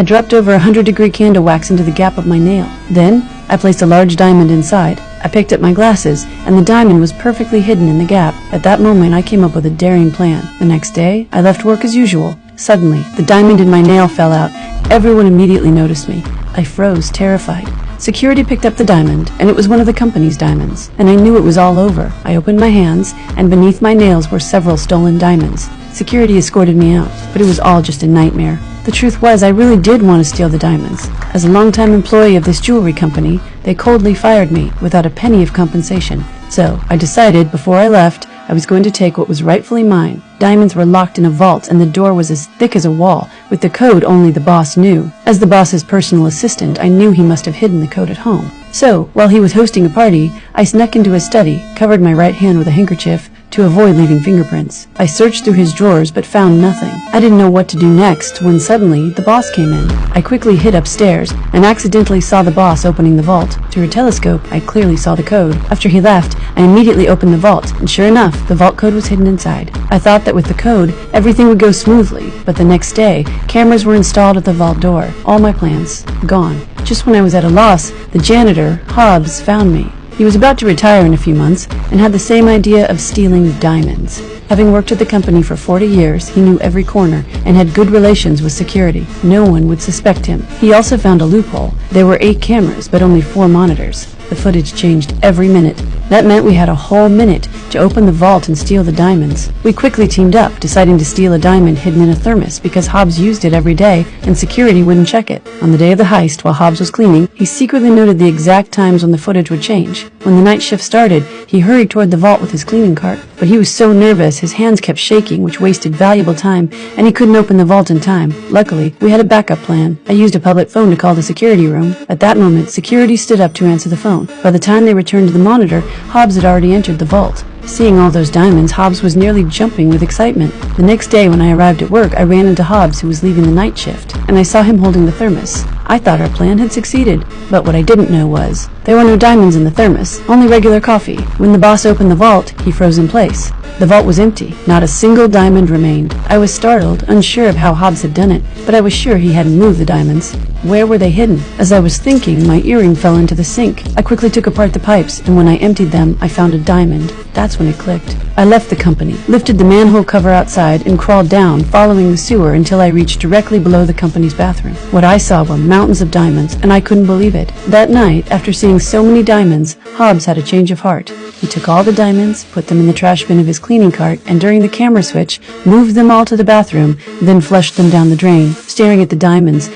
I dropped over 100-degree candle wax into the gap of my nail. Then, I placed a large diamond inside. I picked up my glasses, and the diamond was perfectly hidden in the gap. At that moment, I came up with a daring plan. The next day, I left work as usual. Suddenly, the diamond in my nail fell out. Everyone immediately noticed me. I froze, terrified. Security picked up the diamond, and it was one of the company's diamonds, and I knew it was all over. I opened my hands, and beneath my nails were several stolen diamonds. Security escorted me out, but it was all just a nightmare. The truth was, I really did want to steal the diamonds. As a longtime employee of this jewelry company, they coldly fired me without a penny of compensation. So, I decided, before I left, I was going to take what was rightfully mine. Diamonds were locked in a vault, and the door was as thick as a wall, with the code only the boss knew. As the boss's personal assistant, I knew he must have hidden the code at home. So, while he was hosting a party, I snuck into his study, covered my right hand with a handkerchief, to avoid leaving fingerprints. I searched through his drawers but found nothing. I didn't know what to do next when suddenly the boss came in. I quickly hid upstairs and accidentally saw the boss opening the vault. Through a telescope, I clearly saw the code. After he left, I immediately opened the vault, and sure enough, the vault code was hidden inside. I thought that with the code, everything would go smoothly, but the next day, cameras were installed at the vault door. All my plans gone. Just when I was at a loss, the janitor, Hobbs, found me. He was about to retire in a few months and had the same idea of stealing diamonds. Having worked at the company for 40 years, he knew every corner and had good relations with security. No one would suspect him. He also found a loophole. There were 8 cameras, but only 4 monitors. The footage changed every minute. That meant we had a whole minute to open the vault and steal the diamonds. We quickly teamed up, deciding to steal a diamond hidden in a thermos because Hobbs used it every day and security wouldn't check it. On the day of the heist, while Hobbs was cleaning, he secretly noted the exact times when the footage would change. When the night shift started, he hurried toward the vault with his cleaning cart. But he was so nervous, his hands kept shaking, which wasted valuable time, and he couldn't open the vault in time. Luckily, we had a backup plan. I used a public phone to call the security room. At that moment, security stood up to answer the phone. By the time they returned to the monitor, Hobbs had already entered the vault. Seeing all those diamonds, Hobbs was nearly jumping with excitement. The next day when I arrived at work, I ran into Hobbs, who was leaving the night shift, and I saw him holding the thermos. I thought our plan had succeeded, but what I didn't know was, there were no diamonds in the thermos, only regular coffee. When the boss opened the vault, he froze in place. The vault was empty. Not a single diamond remained. I was startled, unsure of how Hobbs had done it, but I was sure he hadn't moved the diamonds. Where were they hidden? As I was thinking, my earring fell into the sink. I quickly took apart the pipes, and when I emptied them, I found a diamond. That's when it clicked. I left the company, lifted the manhole cover outside, and crawled down, following the sewer until I reached directly below the company's bathroom. What I saw were mountains of diamonds, and I couldn't believe it. That night, after seeing so many diamonds, Hobbs had a change of heart. He took all the diamonds, put them in the trash bin of his cleaning cart, and during the camera switch, moved them all to the bathroom, then flushed them down the drain. Staring at the diamonds,